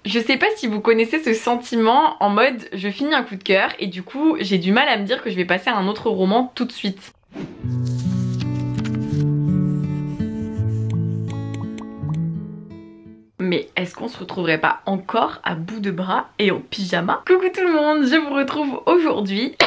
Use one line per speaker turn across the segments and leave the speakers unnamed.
Je sais pas si vous connaissez ce sentiment en mode je finis un coup de cœur et du coup j'ai du mal à me dire que je vais passer à un autre roman tout de suite. Mais est-ce qu'on se retrouverait pas encore à bout de bras et en pyjama? Coucou tout le monde, je vous retrouve aujourd'hui.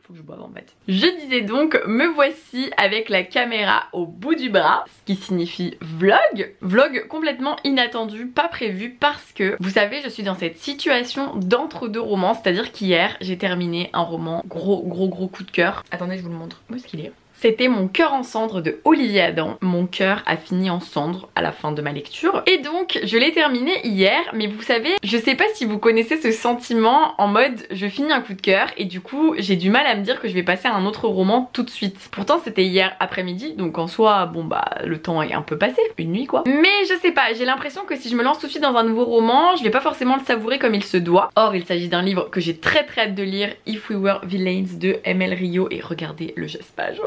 Faut que je boive en fait. Je disais donc, me voici avec la caméra au bout du bras, ce qui signifie vlog. Vlog complètement inattendu, pas prévu parce que, vous savez, je suis dans cette situation d'entre-deux romans, c'est-à-dire qu'hier, j'ai terminé un roman gros coup de cœur. Attendez, je vous le montre. Où est-ce qu'il est ? C'était Mon cœur en cendres de Olivier Adam. Mon cœur a fini en cendres à la fin de ma lecture. Et donc, je l'ai terminé hier, mais vous savez, je sais pas si vous connaissez ce sentiment en mode je finis un coup de cœur et du coup, j'ai du mal à me dire que je vais passer à un autre roman tout de suite. Pourtant, c'était hier après-midi, donc en soi, bon bah, le temps est un peu passé, une nuit quoi. Mais je sais pas, j'ai l'impression que si je me lance tout de suite dans un nouveau roman, je vais pas forcément le savourer comme il se doit. Or, il s'agit d'un livre que j'ai très hâte de lire, If We Were Villains de ML Rio, et regardez le geste page.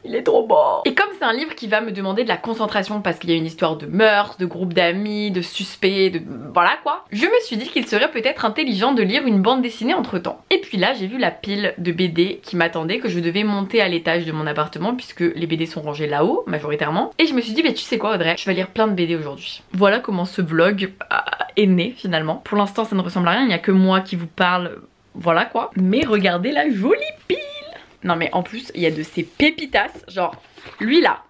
Il est trop beau. Et comme c'est un livre qui va me demander de la concentration parce qu'il y a une histoire de meurtre, de groupe d'amis, de suspects, de... voilà quoi, je me suis dit qu'il serait peut-être intelligent de lire une bande dessinée entre temps. Et puis là j'ai vu la pile de BD qui m'attendait, que je devais monter à l'étage de mon appartement puisque les BD sont rangés là-haut majoritairement. Et je me suis dit bah tu sais quoi Audrey, je vais lire plein de BD aujourd'hui. Voilà comment ce vlog est né finalement. Pour l'instant ça ne ressemble à rien, il n'y a que moi qui vous parle, voilà quoi. Mais regardez la jolie pile. Non mais en plus il y a de ces pépitas, genre lui là,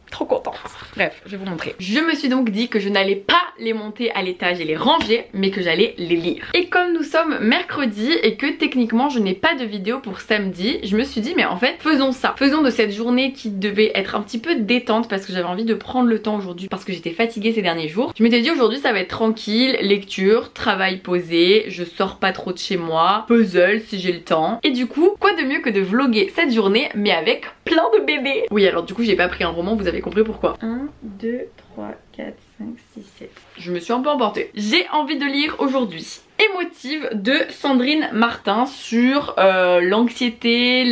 trop contente. Bref, je vais vous montrer. Je me suis donc dit que je n'allais pas les monter à l'étage et les ranger, mais que j'allais les lire. Et comme nous sommes mercredi et que techniquement je n'ai pas de vidéo pour samedi, je me suis dit mais en fait faisons ça. Faisons de cette journée qui devait être un petit peu détente parce que j'avais envie de prendre le temps aujourd'hui parce que j'étais fatiguée ces derniers jours. Je m'étais dit aujourd'hui ça va être tranquille, lecture, travail posé, je sors pas trop de chez moi, puzzle si j'ai le temps. Et du coup, quoi de mieux que de vlogger cette journée mais avec plein de BD. Oui alors du coup j'ai pas pris un roman, vous avez compris pourquoi. 1, 2, 3, 4, 5, 6, 7. Je me suis un peu emportée. J'ai envie de lire aujourd'hui Émotive de Sandrine Martin sur l'anxiété,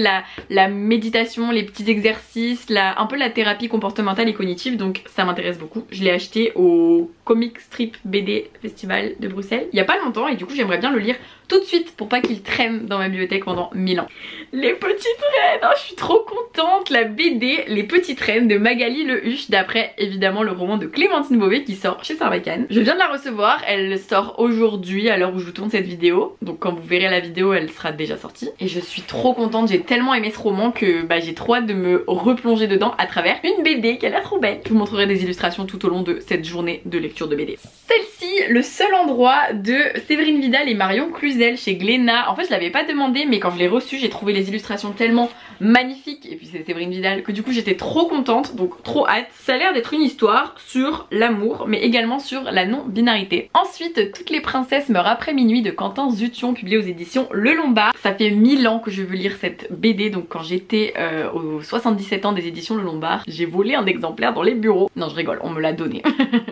la méditation, les petits exercices, un peu la thérapie comportementale et cognitive, donc ça m'intéresse beaucoup. Je l'ai acheté au Comic Strip BD Festival de Bruxelles il y a pas longtemps et du coup j'aimerais bien le lire tout de suite pour pas qu'il traîne dans ma bibliothèque pendant 1000 ans. Les petites reines, oh, je suis trop contente. La BD Les petites reines de Magali Le Huche, d'après évidemment le roman de Clémentine Beauvais qui sort chez Sarbacane. Je viens de la recevoir, elle sort aujourd'hui à l'heure où je vous tourne cette vidéo, donc quand vous verrez la vidéo elle sera déjà sortie. Et je suis trop contente, j'ai tellement aimé ce roman que bah, j'ai trop hâte de me replonger dedans à travers une BD qui a l'air trop belle. Je vous montrerai des illustrations tout au long de cette journée de lecture de BD. Celle-ci, Le seul endroit de Séverine Vidal et Marion Cluzel chez Glénat. En fait je l'avais pas demandé mais quand je l'ai reçu j'ai trouvé les illustrations tellement magnifiques et puis c'est Séverine Vidal que du coup j'étais trop contente, donc trop hâte. Ça a l'air d'être une histoire sur l'amour mais également sur la non-binarité. Ensuite Toutes les princesses meurent après minuit de Quentin Zution, publié aux éditions Le Lombard. Ça fait 1000 ans que je veux lire cette BD, donc quand j'étais aux 77 ans des éditions Le Lombard, j'ai volé un exemplaire dans les bureaux. Non je rigole, on me l'a donné.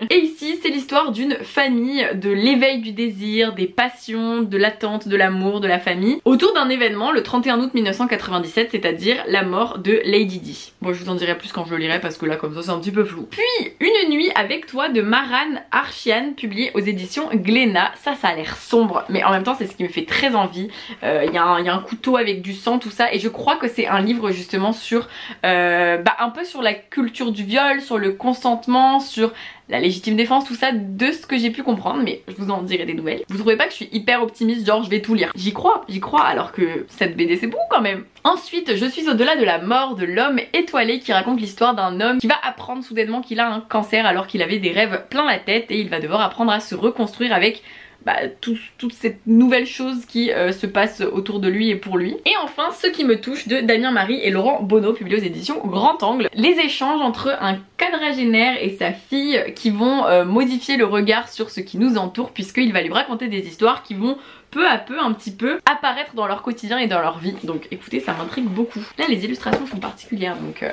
Et ici c'est l'histoire d'une famille, de l'éveil du désir, des passions, de l'attente, de l'amour, de la famille, autour d'un événement le 31 août 1997, c'est-à-dire la mort de Lady Di. Bon je vous en dirai plus quand je le lirai parce que là comme ça c'est un petit peu flou. Puis Une nuit avec toi de Maran Archian, publié aux éditions Glénat. Ça a l'air sombre mais en même temps c'est ce qui me fait très envie. Il y a un couteau avec du sang, tout ça, et je crois que c'est un livre justement sur un peu sur la culture du viol, sur le consentement, sur la légitime défense, tout ça, de ce que j'ai pu comprendre, mais je vous en dirai des nouvelles. Vous trouvez pas que je suis hyper optimiste, genre je vais tout lire? J'y crois, alors que cette BD c'est beau quand même. Ensuite Je suis au-delà de la mort de l'homme étoilé, qui raconte l'histoire d'un homme qui va apprendre soudainement qu'il a un cancer alors qu'il avait des rêves plein la tête et il va devoir apprendre à se reconstruire avec toutes ces nouvelles choses qui se passent autour de lui et pour lui. Et enfin Ce qui me touche de Damien Marie et Laurent Bonneau, publié aux éditions Grand Angle. Les échanges entre un quadragénaire et sa fille qui vont modifier le regard sur ce qui nous entoure, puisqu'il va lui raconter des histoires qui vont peu à peu un petit peu apparaître dans leur quotidien et dans leur vie. Donc écoutez, ça m'intrigue beaucoup. Là les illustrations sont particulières donc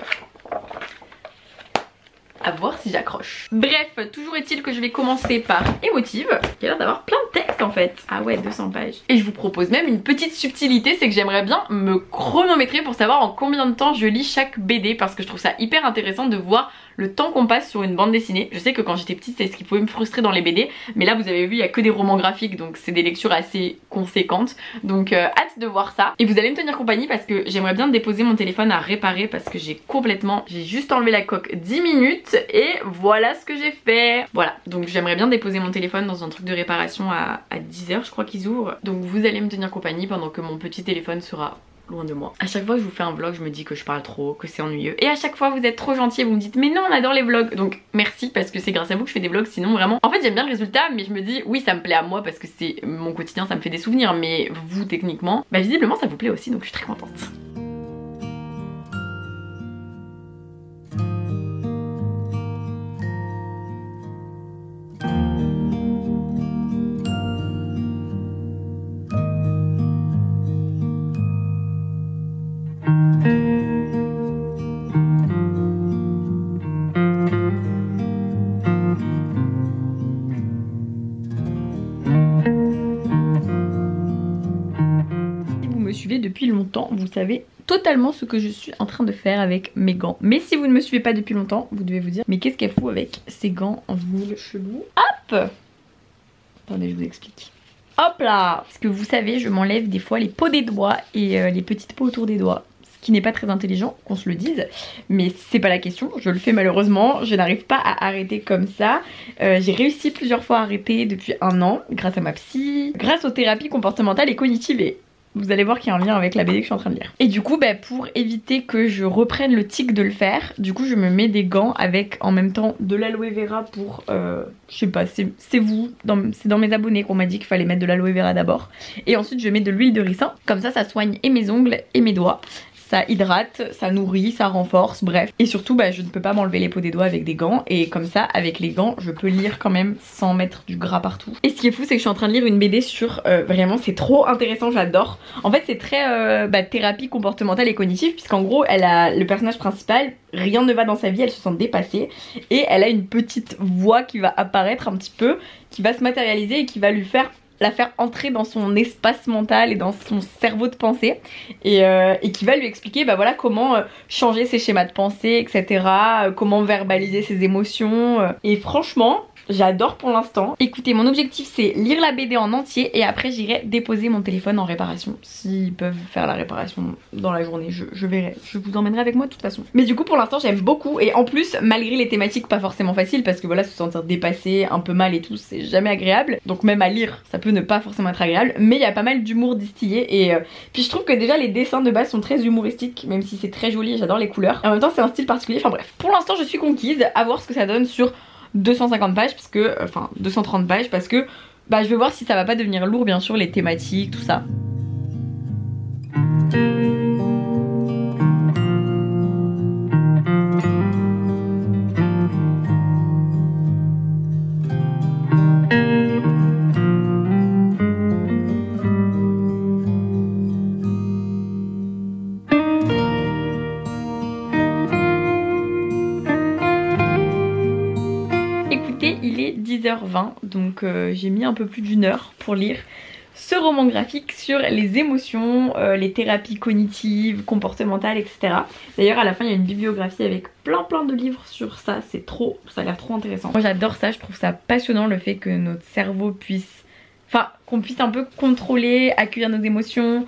à voir si j'accroche. Bref, toujours est-il que je vais commencer par Émotive, qui a l'air d'avoir plein de textes en fait. Ah ouais, 200 pages. Et je vous propose même une petite subtilité, c'est que j'aimerais bien me chronométrer pour savoir en combien de temps je lis chaque BD, parce que je trouve ça hyper intéressant de voir le temps qu'on passe sur une bande dessinée. Je sais que quand j'étais petite c'est ce qui pouvait me frustrer dans les BD, mais là vous avez vu il y a que des romans graphiques, donc c'est des lectures assez conséquentes, donc hâte de voir ça. Et vous allez me tenir compagnie parce que j'aimerais bien déposer mon téléphone à réparer parce que j'ai juste enlevé la coque 10 minutes et voilà ce que j'ai fait. Voilà, donc j'aimerais bien déposer mon téléphone dans un truc de réparation à 10h, je crois qu'ils ouvrent, donc vous allez me tenir compagnie pendant que mon petit téléphone sera loin de moi. À chaque fois que je vous fais un vlog je me dis que je parle trop, que c'est ennuyeux, et à chaque fois vous êtes trop gentils et vous me dites mais non on adore les vlogs, donc merci parce que c'est grâce à vous que je fais des vlogs. Sinon vraiment en fait j'aime bien le résultat mais je me dis oui ça me plaît à moi parce que c'est mon quotidien, ça me fait des souvenirs, mais vous techniquement bah visiblement ça vous plaît aussi, donc je suis très contente. Depuis longtemps, vous savez totalement ce que je suis en train de faire avec mes gants. Mais si vous ne me suivez pas depuis longtemps, vous devez vous dire mais qu'est-ce qu'elle fout avec ces gants en vinyle chelou. Hop, attendez je vous explique. Hop là, parce que vous savez je m'enlève des fois les peaux des doigts et les petites peaux autour des doigts, ce qui n'est pas très intelligent qu'on se le dise, mais c'est pas la question, je le fais malheureusement, je n'arrive pas à arrêter comme ça. J'ai réussi plusieurs fois à arrêter depuis 1 an grâce à ma psy, grâce aux thérapies comportementales et cognitives, et vous allez voir qu'il y a un lien avec la BD que je suis en train de lire. Et du coup bah, pour éviter que je reprenne le tic de le faire, du coup je me mets des gants avec en même temps de l'aloe vera pour je sais pas, c'est dans mes abonnés qu'on m'a dit qu'il fallait mettre de l'aloe vera d'abord, et ensuite je mets de l'huile de ricin, comme ça soigne et mes ongles et mes doigts. Ça hydrate, ça nourrit, ça renforce, bref. Et surtout bah, je ne peux pas m'enlever les peaux des doigts avec des gants, et comme ça avec les gants je peux lire quand même sans mettre du gras partout. Et ce qui est fou c'est que je suis en train de lire une BD sur vraiment c'est trop intéressant, j'adore. En fait c'est très thérapie comportementale et cognitive, puisqu'en gros elle a le personnage principal, rien ne va dans sa vie, elle se sent dépassée et elle a une petite voix qui va apparaître un petit peu, qui va se matérialiser et qui va la faire entrer dans son espace mental et dans son cerveau de pensée, et qui va lui expliquer bah voilà comment changer ses schémas de pensée, etc. Comment verbaliser ses émotions, et franchement j'adore pour l'instant. Écoutez, mon objectif c'est lire la BD en entier et après j'irai déposer mon téléphone en réparation. S'ils peuvent faire la réparation dans la journée, je verrai. Je vous emmènerai avec moi de toute façon. Mais du coup pour l'instant j'aime beaucoup, et en plus malgré les thématiques pas forcément faciles, parce que voilà se sentir dépassé, un peu mal et tout c'est jamais agréable. Donc même à lire ça peut ne pas forcément être agréable, mais il y a pas mal d'humour distillé, et puis je trouve que déjà les dessins de base sont très humoristiques, même si c'est très joli, j'adore les couleurs. En même temps c'est un style particulier, enfin bref. Pour l'instant je suis conquise, à voir ce que ça donne sur 250 pages parce que, enfin 230 pages parce que bah je vais voir si ça va pas devenir lourd, bien sûr les thématiques tout ça. Il est 10h20 donc j'ai mis un peu plus d'1 heure pour lire ce roman graphique sur les émotions, les thérapies cognitives, comportementales, etc. D'ailleurs à la fin il y a une bibliographie avec plein de livres sur ça, ça a l'air trop intéressant. Moi j'adore ça, je trouve ça passionnant le fait que notre cerveau puisse... Enfin, qu'on puisse un peu contrôler, accueillir nos émotions,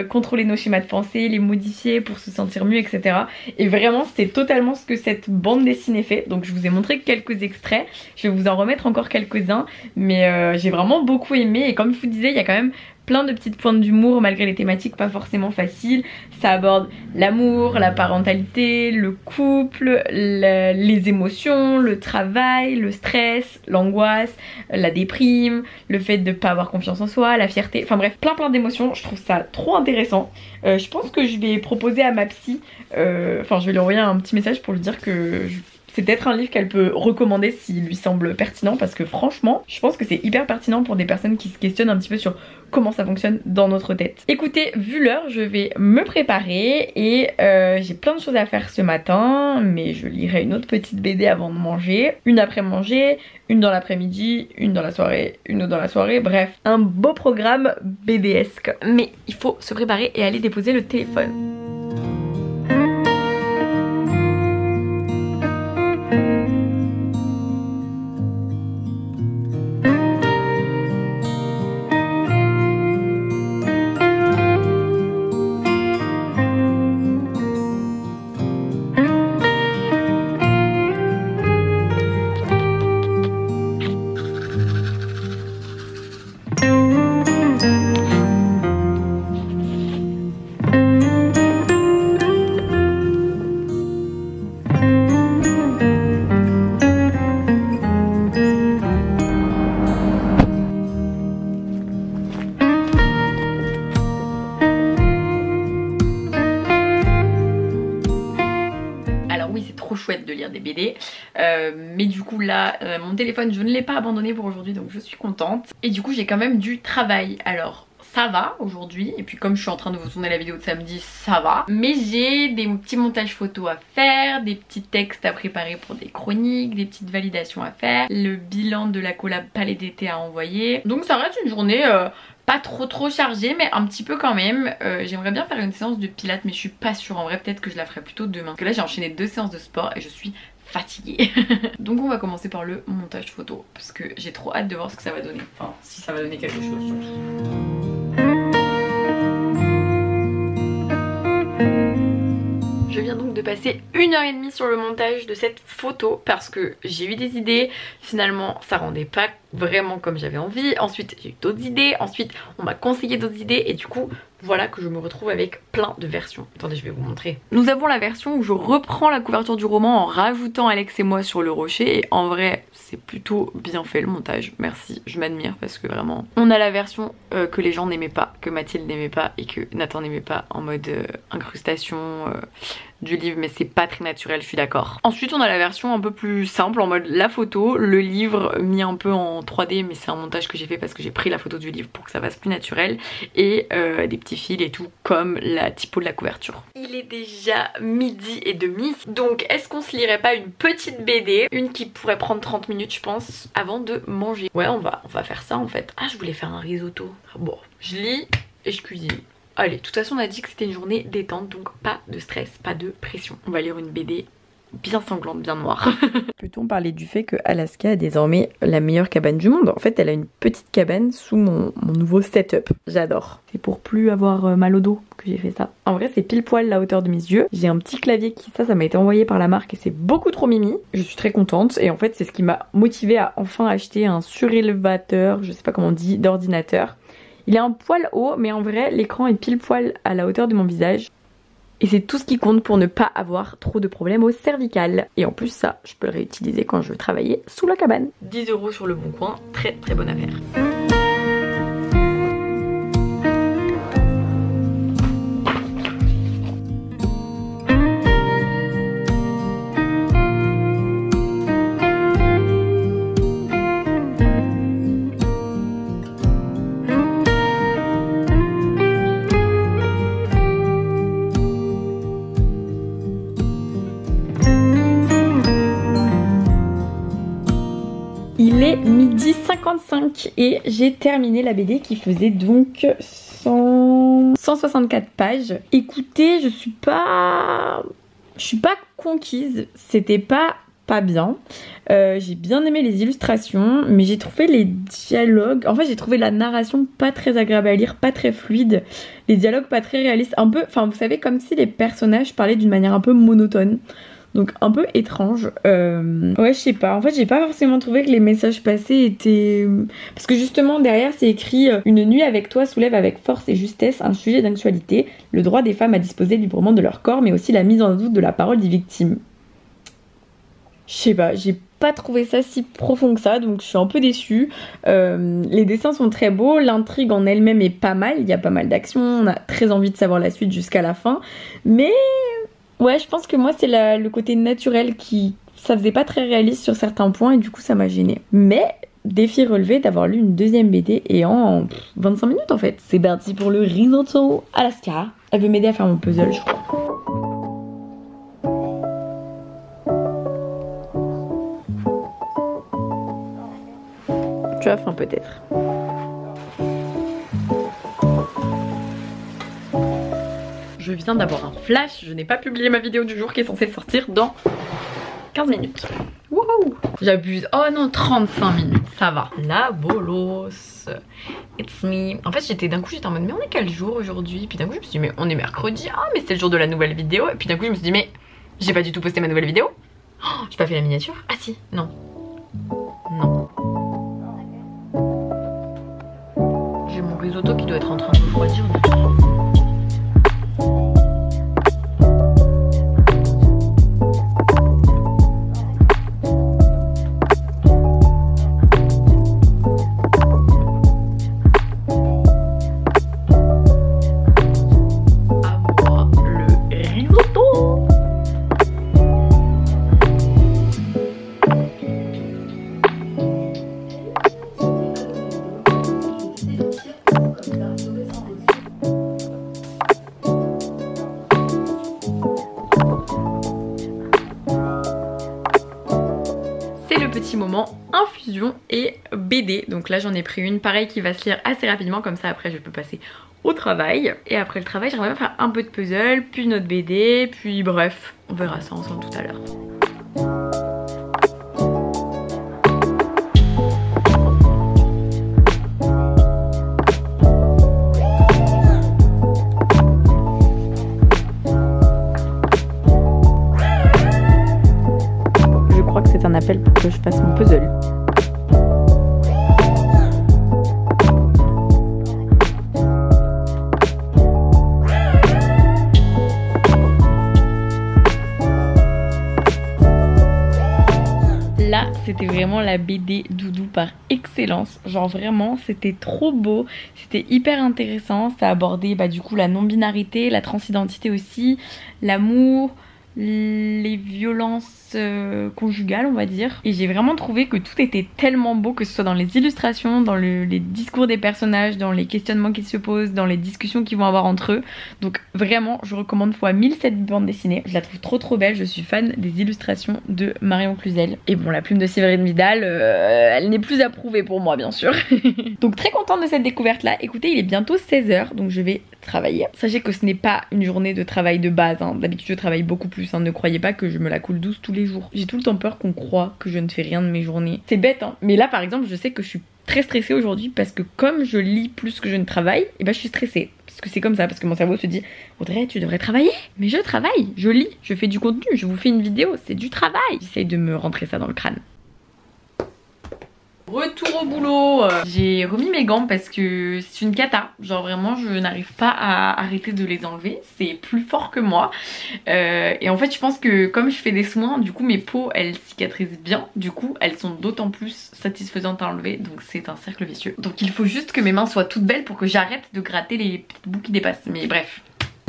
contrôler nos schémas de pensée, les modifier pour se sentir mieux, etc. Et vraiment, c'est totalement ce que cette bande dessinée fait. Donc je vous ai montré quelques extraits, je vais vous en remettre encore quelques-uns. Mais j'ai vraiment beaucoup aimé, et comme je vous disais, il y a quand même plein de petites pointes d'humour malgré les thématiques pas forcément faciles. Ça aborde l'amour, la parentalité, le couple, les émotions, le travail, le stress, l'angoisse, la déprime, le fait de pas avoir confiance en soi, la fierté, enfin bref plein d'émotions. Je trouve ça trop intéressant. Je pense que je vais proposer à ma psy, enfin je vais lui envoyer un petit message pour lui dire que c'est peut-être un livre qu'elle peut recommander s'il lui semble pertinent, parce que franchement je pense que c'est hyper pertinent pour des personnes qui se questionnent un petit peu sur comment ça fonctionne dans notre tête. Écoutez, vu l'heure je vais me préparer, et j'ai plein de choses à faire ce matin, mais je lirai une autre petite BD avant de manger, une après manger, une dans l'après-midi, une dans la soirée, une autre dans la soirée, bref un beau programme BDesque. Mais il faut se préparer et aller déposer le téléphone. chouette de lire des BD. Mais du coup là, mon téléphone je ne l'ai pas abandonné pour aujourd'hui, donc je suis contente. Et du coup j'ai quand même du travail. Alors ça va aujourd'hui, et puis comme je suis en train de vous tourner la vidéo de samedi, ça va. Mais j'ai des petits montages photos à faire, des petits textes à préparer pour des chroniques, des petites validations à faire, le bilan de la collab Palais d'été à envoyer. Donc ça reste une journée pas trop chargée, mais un petit peu quand même. J'aimerais bien faire une séance de pilates, mais je suis pas sûre. En vrai peut-être que je la ferai plutôt demain, parce que là j'ai enchaîné 2 séances de sport et je suis fatiguée. Donc on va commencer par le montage photo, parce que j'ai trop hâte de voir ce que ça va donner. Enfin si ça va donner quelque chose surtout. Je viens donc de passer 1h30 sur le montage de cette photo parce que j'ai eu des idées, finalement ça rendait pas vraiment comme j'avais envie, ensuite j'ai eu d'autres idées, ensuite on m'a conseillé d'autres idées et du coup voilà que je me retrouve avec plein de versions. Attendez, je vais vous montrer. Nous avons la version où je reprends la couverture du roman en rajoutant Alex et moi sur le rocher, et en vrai c'est plutôt bien fait le montage, merci, je m'admire parce que vraiment on a la version que les gens n'aimaient pas, que Mathilde n'aimait pas et que Nathan n'aimait pas, en mode incrustation du livre, mais c'est pas très naturel, je suis d'accord. Ensuite on a la version un peu plus simple, en mode la photo, le livre mis un peu en 3D, mais c'est un montage que j'ai fait parce que j'ai pris la photo du livre pour que ça fasse plus naturel, et des petits fils et tout comme la typo de la couverture. Il est déjà 12h30, donc est-ce qu'on se lirait pas une petite BD, une qui pourrait prendre 30 minutes je pense, avant de manger? Ouais, on va faire ça en fait. Ah, je voulais faire un risotto. Bon, je lis et je cuisine. Allez, de toute façon on a dit que c'était une journée détente, donc pas de stress, pas de pression. On va lire une BD bien sanglante, bien noire.
Peut-on parler du fait que Alaska a désormais la meilleure cabane du monde? En fait elle a une petite cabane sous mon nouveau setup. J'adore. C'est pour plus avoir mal au dos que j'ai fait ça. En vrai c'est pile poil la hauteur de mes yeux. J'ai un petit clavier qui ça m'a été envoyé par la marque et c'est beaucoup trop mimi. Je suis très contente et en fait c'est ce qui m'a motivée à enfin acheter un surélévateur, je sais pas comment on dit, d'ordinateur. Il est un poil haut, mais en vrai, l'écran est pile poil à la hauteur de mon visage. Et c'est tout ce qui compte pour ne pas avoir trop de problèmes au cervical. Et en plus, ça, je peux le réutiliser quand je veux travailler sous la cabane.
10 € sur le bon coin, très bonne affaire.
Il est 12h55 et j'ai terminé la BD qui faisait donc 164 pages. Écoutez, je suis pas conquise, c'était pas bien. J'ai bien aimé les illustrations, mais j'ai trouvé les dialogues, en fait j'ai trouvé la narration pas très agréable à lire, pas très fluide, les dialogues pas très réalistes, un peu, enfin vous savez, comme si les personnages parlaient d'une manière un peu monotone. Donc un peu étrange. Ouais, je sais pas. En fait, j'ai pas forcément trouvé que les messages passés étaient... Parce que justement, derrière, c'est écrit « Une nuit avec toi soulève avec force et justesse un sujet d'actualité, le droit des femmes à disposer librement de leur corps, mais aussi la mise en doute de la parole des victimes. » Je sais pas, j'ai pas trouvé ça si profond que ça, donc je suis un peu déçue. Les dessins sont très beaux, l'intrigue en elle-même est pas mal, il y a pas mal d'action, on a très envie de savoir la suite jusqu'à la fin, mais... Ouais, je pense que moi c'est le côté naturel qui... Ça faisait pas très réaliste sur certains points et du coup ça m'a gênée. Mais défi relevé d'avoir lu une deuxième BD et en 25 minutes en fait. C'est parti pour le risotto Alaska. Elle veut m'aider à faire mon puzzle je crois. Tu as faim peut-être.
Je viens d'avoir un flash, je n'ai pas publié ma vidéo du jour qui est censée sortir dans 15 minutes. Wouhou! J'abuse. Oh non, 35 minutes, ça va. La bolos. It's me. En fait, d'un coup, j'étais en mode, mais on est quel jour aujourd'hui? Puis d'un coup, je me suis dit, mais on est mercredi. Ah, mais c'est le jour de la nouvelle vidéo. Et puis d'un coup, je me suis dit, mais j'ai pas du tout posté ma nouvelle vidéo. Oh, j'ai pas fait la miniature? Ah si, non. Non. J'ai mon risotto qui doit être en train de refroidir. moment infusion et BD. Donc là j'en ai pris une pareil qui va se lire assez rapidement, comme ça après je peux passer au travail. Et après le travail j'aimerais bien faire un peu de puzzle, puis notre BD, puis bref, on verra ça ensemble tout à l'heure.
C'est un appel pour que je fasse mon puzzle. Là, c'était vraiment la BD doudou par excellence. Genre vraiment, c'était trop beau, c'était hyper intéressant. Ça abordait du coup la non-binarité, la transidentité aussi, l'amour, les violences conjugales on va dire, et j'ai vraiment trouvé que tout était tellement beau, que ce soit dans les illustrations, dans les discours des personnages, dans les questionnements qu'ils se posent, dans les discussions qu'ils vont avoir entre eux. Donc vraiment je recommande fois 1000 cette bande dessinée, je la trouve trop belle, je suis fan des illustrations de Marion Cluzel. Et bon, la plume de Séverine Vidal, elle n'est plus approuvée pour moi bien sûr. Donc très contente de cette découverte là. Écoutez, il est bientôt 16 h, donc je vais travailler. Sachez que ce n'est pas une journée de travail de base, hein. D'habitude je travaille beaucoup plus, hein. Ne croyez pas que je me la coule douce tous les jours. J'ai tout le temps peur qu'on croie que je ne fais rien de mes journées. C'est bête hein, mais là par exemple je sais que je suis très stressée aujourd'hui parce que comme je lis plus que je ne travaille, et je suis stressée. Parce que c'est comme ça, parce que mon cerveau se dit Audrey, tu devrais travailler. Mais je travaille, je lis, je fais du contenu, je vous fais une vidéo, c'est du travail. J'essaye de me rentrer ça dans le crâne. Retour au boulot. J'ai remis mes gants parce que c'est une cata. Genre vraiment je n'arrive pas à arrêter de les enlever. C'est plus fort que moi. Et en fait je pense que comme je fais des soins, du coup mes peaux elles cicatrisent bien. Du coup elles sont d'autant plus satisfaisantes à enlever. Donc c'est un cercle vicieux. Donc il faut juste que mes mains soient toutes belles pour que j'arrête de gratter les petites bouts qui dépassent. Mais bref.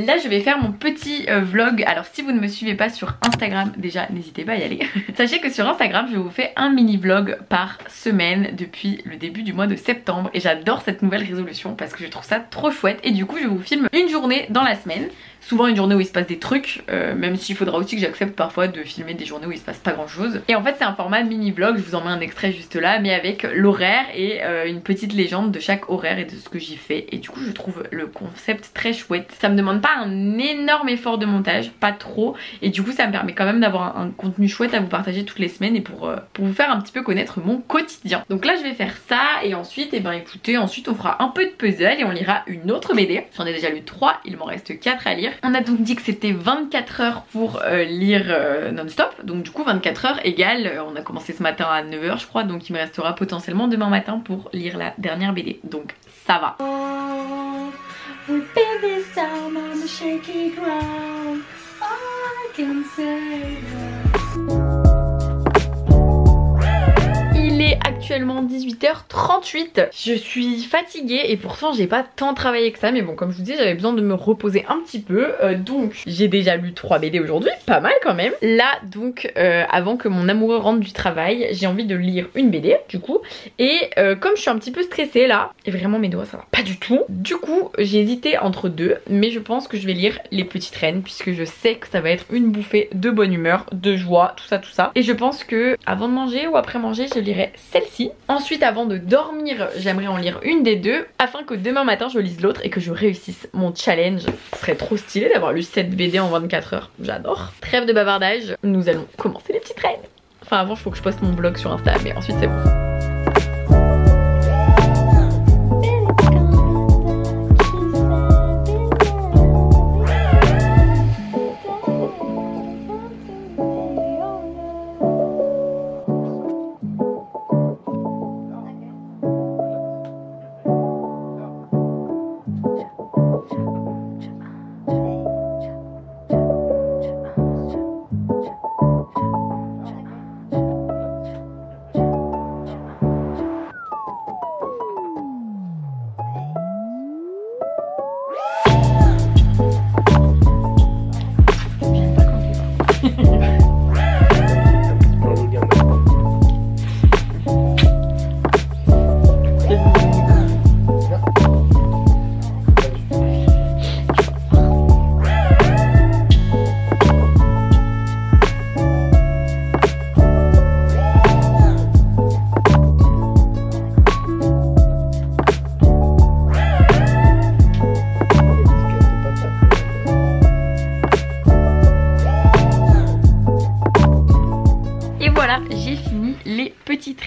Là je vais faire mon petit vlog. Alors si vous ne me suivez pas sur Instagram, déjà n'hésitez pas à y aller. Sachez que sur Instagram je vous fais un mini vlog par semaine depuis le début du mois de septembre. Et j'adore cette nouvelle résolution parce que je trouve ça trop chouette. Et du coup je vous filme une journée dans la semaine. Souvent une journée où il se passe des trucs, même s'il faudra aussi que j'accepte parfois de filmer des journées où il se passe pas grand chose. Et en fait c'est un format mini vlog, je vous en mets un extrait juste là, mais avec l'horaire et une petite légende de chaque horaire et de ce que j'y fais. Et du coup je trouve le concept très chouette. Ça me demande pas un énorme effort de montage, pas trop, et du coup ça me permet quand même d'avoir un contenu chouette à vous partager toutes les semaines et pour vous faire un petit peu connaître mon quotidien. Donc là je vais faire ça et ensuite, écoutez, ensuite on fera un peu de puzzle et on lira une autre BD. J'en ai déjà lu 3, il m'en reste 4 à lire. On a donc dit que c'était 24 heures pour lire non-stop, donc du coup 24 heures égale, on a commencé ce matin à 9 h je crois, donc il me restera potentiellement demain matin pour lire la dernière BD, donc ça va. Il est actuellement 18h38. Je suis fatiguée et pourtant j'ai pas tant travaillé que ça, mais bon comme je vous dis j'avais besoin de me reposer un petit peu, donc j'ai déjà lu 3 BD aujourd'hui, pas mal quand même. Là donc avant que mon amoureux rentre du travail, j'ai envie de lire une BD du coup, et comme je suis un petit peu stressée là, et vraiment mes doigts ça va pas du tout, du coup j'ai hésité entre deux, mais je pense que je vais lire Les Petites Reines puisque je sais que ça va être une bouffée de bonne humeur, de joie, tout ça, et je pense que avant de manger ou après manger je lirai celle-ci. Ensuite avant de dormir j'aimerais en lire une des deux afin que demain matin je lise l'autre et que je réussisse mon challenge. Ce serait trop stylé d'avoir lu 7 BD en 24 heures, j'adore. Trêve de bavardage, nous allons commencer Les Petites Reines. Enfin avant il faut que je poste mon vlog sur Insta, mais ensuite c'est bon.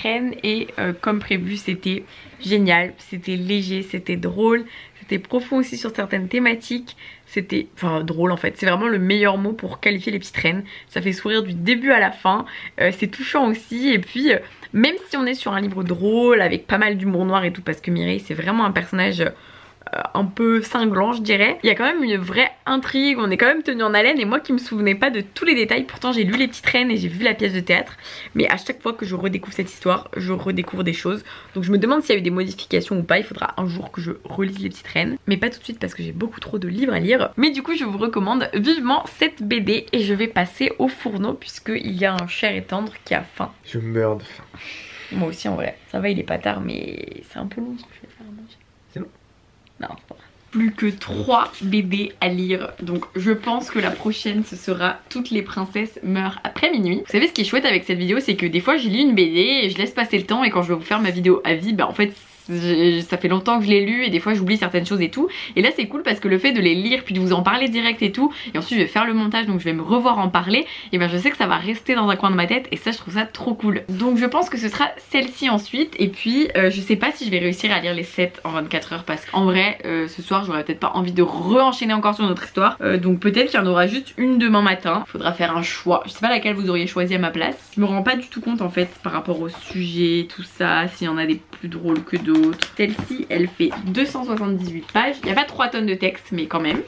traîne et comme prévu c'était génial, c'était léger, c'était drôle, c'était profond aussi sur certaines thématiques, c'était enfin drôle en fait, c'est vraiment le meilleur mot pour qualifier les petites reines, ça fait sourire du début à la fin, c'est touchant aussi et puis même si on est sur un livre drôle avec pas mal d'humour noir et tout parce que Mireille c'est vraiment un personnage un peu cinglant je dirais, il y a quand même une vraie intrigue, on est quand même tenu en haleine et moi qui me souvenais pas de tous les détails, pourtant j'ai lu les petites reines et j'ai vu la pièce de théâtre, mais à chaque fois que je redécouvre cette histoire je redécouvre des choses, donc je me demande s'il y a eu des modifications ou pas, il faudra un jour que je relise les petites reines, mais pas tout de suite parce que j'ai beaucoup trop de livres à lire, mais du coup je vous recommande vivement cette BD et je vais passer au fourneau puisqu'il y a un cher et tendre qui a faim.
Je meurs de faim.
Moi aussi en vrai, ça va il est pas tard mais c'est un peu long ce que je vais faire à manger.
C'est long.
Non, c'est pas vrai. Plus que 3 BD à lire, donc je pense que la prochaine ce sera Toutes les princesses meurent après minuit. Vous savez ce qui est chouette avec cette vidéo, c'est que des fois je lis une BD et je laisse passer le temps et quand je vais vous faire ma vidéo à vie, bah en fait ça fait longtemps que je l'ai lu et des fois j'oublie certaines choses et tout, et là c'est cool parce que le fait de les lire puis de vous en parler direct et tout, et ensuite je vais faire le montage donc je vais me revoir en parler, et ben je sais que ça va rester dans un coin de ma tête et ça je trouve ça trop cool. Donc je pense que ce sera celle-ci ensuite, et puis je sais pas si je vais réussir à lire les 7 en 24 heures parce qu'en vrai ce soir j'aurais peut-être pas envie de re-enchaîner encore sur notre histoire, donc peut-être qu'il y en aura juste une demain matin, faudra faire un choix, je sais pas laquelle vous auriez choisi à ma place, je me rends pas du tout compte en fait par rapport au sujet, tout ça, s'il y en a des plus drôles que d'autres. Celle-ci elle fait 278 pages, il n'y a pas 3 tonnes de texte mais quand même,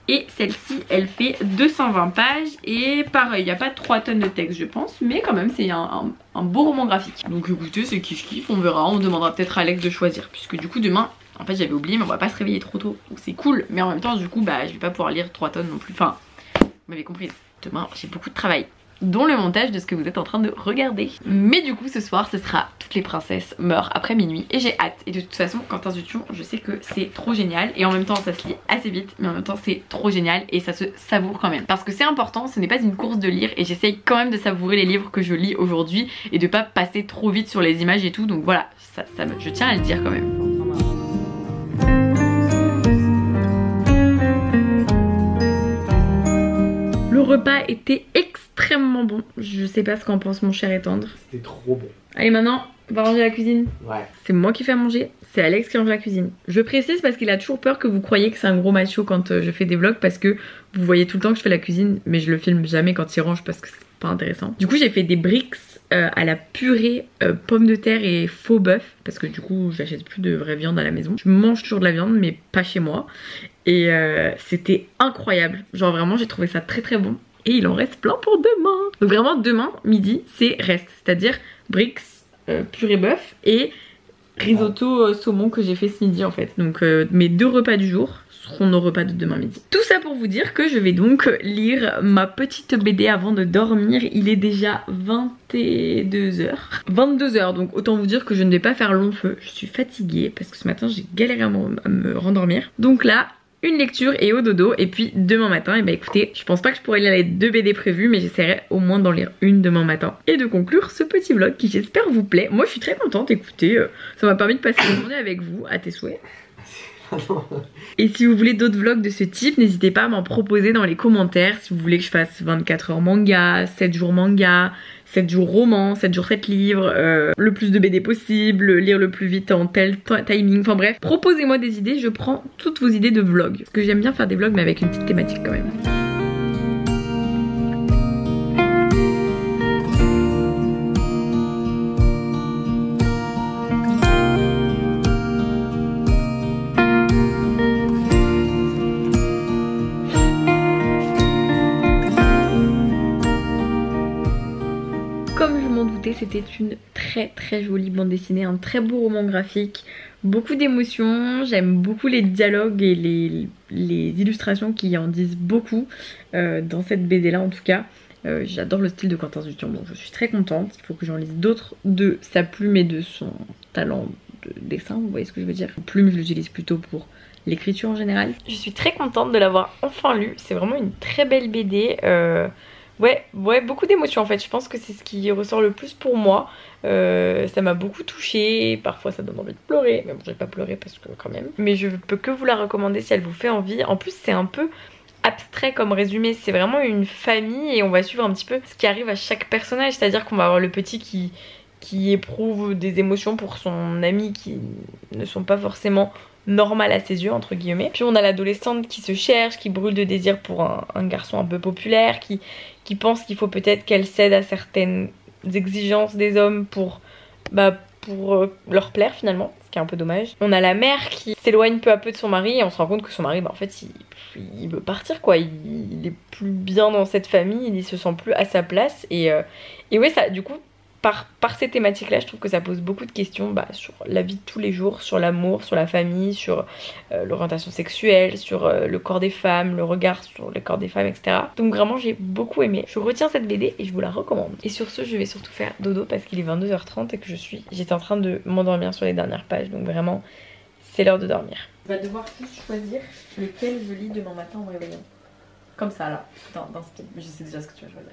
et celle-ci elle fait 220 pages et pareil il n'y a pas 3 tonnes de texte je pense, mais quand même c'est un beau roman graphique, donc écoutez c'est kiff kiff, on verra, on demandera peut-être à Alex de choisir puisque du coup demain en fait j'avais oublié mais on va pas se réveiller trop tôt donc c'est cool, mais en même temps du coup bah je vais pas pouvoir lire 3 tonnes non plus, enfin vous m'avez compris, demain j'ai beaucoup de travail dont le montage de ce que vous êtes en train de regarder. Mais du coup ce soir ce sera Toutes les princesses meurent après minuit et j'ai hâte, et de toute façon Quentin Dupieux je sais que c'est trop génial et en même temps ça se lit assez vite mais en même temps c'est trop génial et ça se savoure quand même parce que c'est important, ce n'est pas une course de lire et j'essaye quand même de savourer les livres que je lis aujourd'hui et de pas passer trop vite sur les images et tout, donc voilà je tiens à le dire quand même. Le repas était extrêmement bon, je sais pas ce qu'en pense mon cher et tendre.
C'était trop bon.
Allez maintenant, on va ranger la cuisine.
Ouais.
C'est moi qui fais à manger, c'est Alex qui range la cuisine. Je précise parce qu'il a toujours peur que vous croyiez que c'est un gros macho quand je fais des vlogs, parce que vous voyez tout le temps que je fais la cuisine mais je le filme jamais quand il range parce que c'est pas intéressant. Du coup j'ai fait des bricks à la purée pommes de terre et faux bœuf parce que du coup j'achète plus de vraie viande à la maison. Je mange toujours de la viande mais pas chez moi. Et c'était incroyable, genre vraiment j'ai trouvé ça très très bon. Et il en reste plein pour demain. Donc vraiment demain midi c'est reste, c'est-à-dire bricks, purée bœuf et risotto saumon que j'ai fait ce midi en fait. Donc mes 2 repas du jour seront nos repas de demain midi. Tout ça pour vous dire que je vais donc lire ma petite BD avant de dormir. Il est déjà 22h. 22h, donc autant vous dire que je ne vais pas faire long feu. Je suis fatiguée parce que ce matin j'ai galéré à me rendormir. Donc là une lecture et au dodo, et puis demain matin, et bah écoutez, je pense pas que je pourrais lire les 2 BD prévues, mais j'essaierai au moins d'en lire une demain matin et de conclure ce petit vlog qui j'espère vous plaît. Moi je suis très contente, écoutez, ça m'a permis de passer la journée avec vous, à tes souhaits. Et si vous voulez d'autres vlogs de ce type, n'hésitez pas à m'en proposer dans les commentaires. Si vous voulez que je fasse 24 heures manga, 7 jours manga, 7 jours roman, 7 jours 7 livres, le plus de BD possible, lire le plus vite en tel timing, enfin bref, proposez-moi des idées, je prends toutes vos idées de vlogs. Parce que j'aime bien faire des vlogs mais avec une petite thématique quand même. C'était une très très jolie bande dessinée, un très beau roman graphique, beaucoup d'émotions, j'aime beaucoup les dialogues et les illustrations qui en disent beaucoup dans cette BD là en tout cas. J'adore le style de Quentin Dupieux, donc je suis très contente. Il faut que j'en lise d'autres de sa plume et de son talent de dessin, vous voyez ce que je veux dire. La plume je l'utilise plutôt pour l'écriture en général. Je suis très contente de l'avoir enfin lu, c'est vraiment une très belle BD. Ouais, beaucoup d'émotions en fait, je pense que c'est ce qui ressort le plus pour moi. Ça m'a beaucoup touchée, parfois ça donne envie de pleurer, mais bon je vais pas pleurer parce que quand même. Mais je peux que vous la recommander si elle vous fait envie. En plus c'est un peu abstrait comme résumé, c'est vraiment une famille et on va suivre un petit peu ce qui arrive à chaque personnage. C'est à dire qu'on va avoir le petit qui
qui éprouve des émotions pour son ami qui ne sont pas forcément normales à ses yeux, entre guillemets. Puis on a l'adolescente qui se cherche, qui brûle de désir pour un garçon un peu populaire, qui pense qu'il faut peut-être qu'elle cède à certaines exigences des hommes pour leur plaire finalement, ce qui est un peu dommage. On a la mère qui s'éloigne peu à peu de son mari et on se rend compte que son mari, en fait, il veut partir quoi, il est plus bien dans cette famille, il se sent plus à sa place et ouais, ça, du coup, par ces thématiques là je trouve que ça pose beaucoup de questions sur la vie de tous les jours, sur l'amour, sur la famille, sur l'orientation sexuelle, sur le corps des femmes, le regard sur le corps des femmes, etc. Donc vraiment j'ai beaucoup aimé, je retiens cette BD et je vous la recommande. Et sur ce je vais surtout faire dodo parce qu'il est 22h30 et que j'étais en train de m'endormir sur les dernières pages, donc vraiment c'est l'heure de dormir. On va devoir tous choisir lequel je lis demain matin en me réveillant. Comme ça là, dans ce je sais déjà ce que tu vas choisir.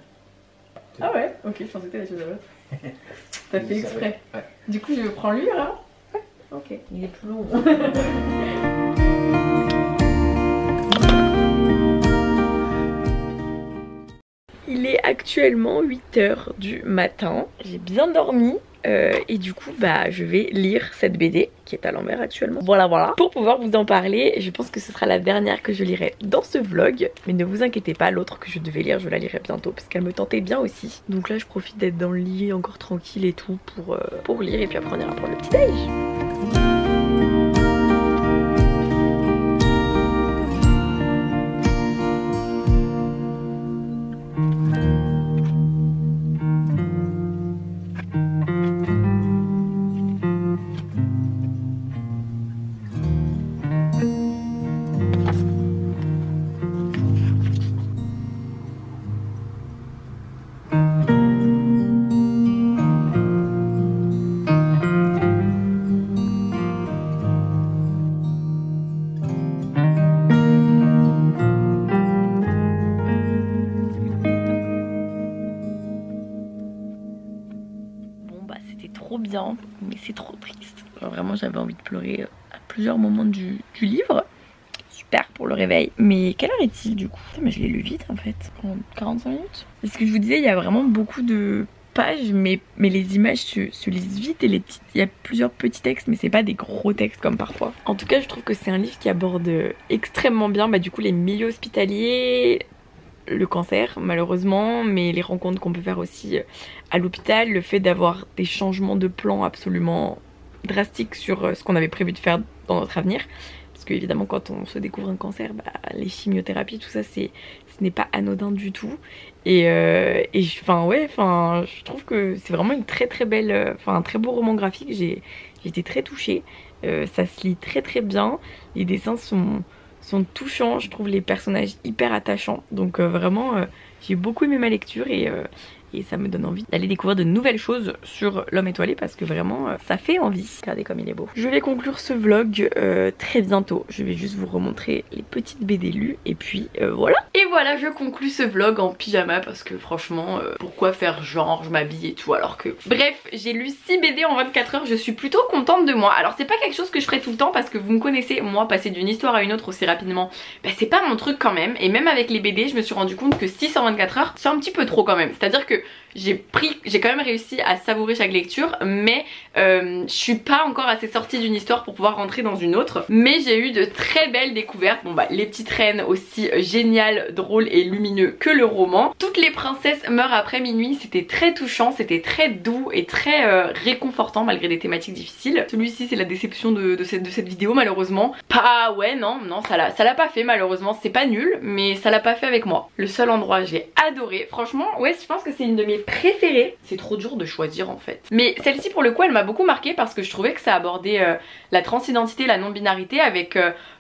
Ah ouais, ok, je pensais que t'allais choisir l'autre. T'as fait exprès. Ouais. Du coup, je prends lui là. Ouais. Ok. Il est plus long. Il est actuellement 8h du matin. J'ai bien dormi. Et du coup je vais lire cette BD qui est à l'envers actuellement. Voilà. Pour pouvoir vous en parler, je pense que ce sera la dernière que je lirai dans ce vlog. Mais ne vous inquiétez pas, l'autre que je devais lire, je la lirai bientôt parce qu'elle me tentait bien aussi. Donc là je profite d'être dans le lit encore tranquille et tout pour lire et puis après on ira prendre le petit déj. Trop bien, mais c'est trop triste. Alors vraiment j'avais envie de pleurer à plusieurs moments du livre. Super pour le réveil. Mais quelle heure est-il du coup? Mais je l'ai lu vite en fait, en 45 minutes. C'est ce que je vous disais, il y a vraiment beaucoup de pages, mais les images se lisent vite et il y a plusieurs petits textes, mais c'est pas des gros textes comme parfois. En tout cas je trouve que c'est un livre qui aborde extrêmement bien du coup les milieux hospitaliers, le cancer malheureusement, mais les rencontres qu'on peut faire aussi à l'hôpital, le fait d'avoir des changements de plan absolument drastiques sur ce qu'on avait prévu de faire dans notre avenir, parce que évidemment quand on se découvre un cancer, les chimiothérapies, tout ça ce n'est pas anodin du tout et je trouve que c'est vraiment une très belle, un très beau roman graphique. J'ai été très touchée, ça se lit très bien, les dessins sont touchants, je trouve les personnages hyper attachants, donc vraiment j'ai beaucoup aimé ma lecture et ça me donne envie d'aller découvrir de nouvelles choses sur L'Homme étoilé parce que vraiment ça fait envie. Regardez comme il est beau. Je vais conclure ce vlog très bientôt, je vais juste vous remontrer les petites BD lues et puis voilà. Et voilà, je conclus ce vlog en pyjama parce que franchement pourquoi faire genre je m'habille et tout alors que... Bref, j'ai lu 6 BD en 24 heures, je suis plutôt contente de moi. Alors c'est pas quelque chose que je ferai tout le temps parce que vous me connaissez, moi passer d'une histoire à une autre aussi rapidement, c'est pas mon truc quand même. Et même avec les BD je me suis rendu compte que 6 en 24 heures c'est un petit peu trop quand même. C'est à dire que j'ai quand même réussi à savourer chaque lecture, mais je suis pas encore assez sortie d'une histoire pour pouvoir rentrer dans une autre. Mais j'ai eu de très belles découvertes. Les petites reines aussi géniales, drôles et lumineux que le roman. Toutes les princesses meurent après minuit, c'était très touchant, c'était très doux et très réconfortant malgré des thématiques difficiles. Celui-ci c'est la déception de cette vidéo malheureusement. Non, ça l'a pas fait malheureusement, c'est pas nul, mais ça l'a pas fait avec moi. Le seul endroit j'ai adoré, franchement je pense que c'est une de mes préférées. C'est trop dur de choisir en fait. Mais celle-ci pour le coup elle m'a beaucoup marquée parce que je trouvais que ça abordait la transidentité, la non-binarité avec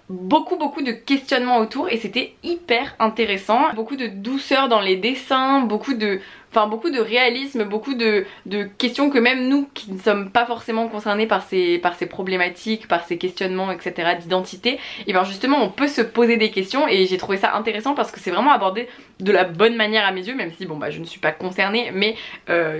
beaucoup de questionnements autour et c'était hyper intéressant. Beaucoup de douceur dans les dessins, beaucoup de réalisme, beaucoup de questions que même nous qui ne sommes pas forcément concernés par ces problématiques, par ces questionnements etc d'identité, et bien justement on peut se poser des questions et j'ai trouvé ça intéressant parce que c'est vraiment abordé de la bonne manière à mes yeux, même si je ne suis pas concernée, mais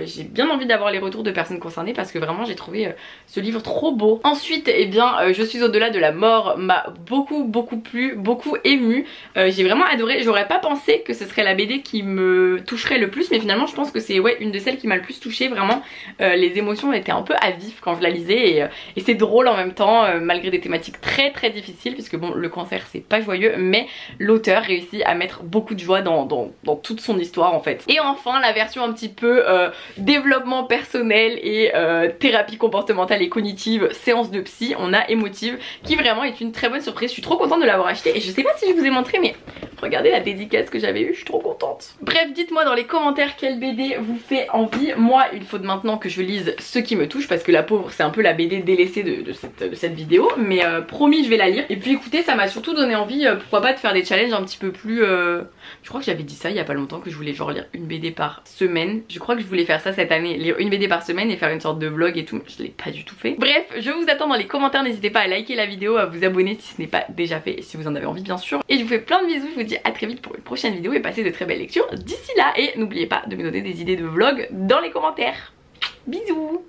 j'ai bien envie d'avoir les retours de personnes concernées parce que vraiment j'ai trouvé ce livre trop beau. Ensuite Je suis au-delà de la mort m'a beaucoup plu, beaucoup ému, j'ai vraiment adoré. J'aurais pas pensé que ce serait la BD qui me toucherait le plus, mais finalement
je pense que c'est une de celles qui m'a le plus touchée. Vraiment les émotions étaient un peu à vif quand je la lisais et c'est drôle en même temps malgré des thématiques très très difficiles, puisque bon, le cancer c'est pas joyeux, mais l'auteur réussit à mettre beaucoup de joie dans toute son histoire en fait. Et enfin la version un petit peu développement personnel et thérapie comportementale et cognitive, séance de psy, on a Émotive qui vraiment est une très bonne surprise. Je suis trop contente de l'avoir acheté et je sais pas si je vous ai montré, mais regardez la dédicace que j'avais eue, je suis trop contente. Bref, dites-moi dans les commentaires quelle BD vous fait envie. Moi il faut maintenant que je lise ce qui me touche, parce que la pauvre c'est un peu la BD délaissée de cette vidéo, mais promis je vais la lire. Et puis écoutez, ça m'a surtout donné envie, pourquoi pas, de faire des challenges un petit peu plus je crois que j'avais dit ça il y a pas longtemps, que je voulais genre lire une BD par semaine. Je crois que je voulais faire ça cette année, lire une BD par semaine et faire une sorte de vlog et tout. Je l'ai pas du tout fait. Bref, je vous attends dans les commentaires, n'hésitez pas à liker la vidéo, à vous abonner si ce n'est pas déjà fait et si vous en avez envie bien sûr. Et je vous fais plein de bisous, je vous dis à très vite pour une prochaine vidéo et passez de très belles lectures d'ici là. Et n'oubliez pas de me donner des idées de vlog dans les commentaires. Bisous.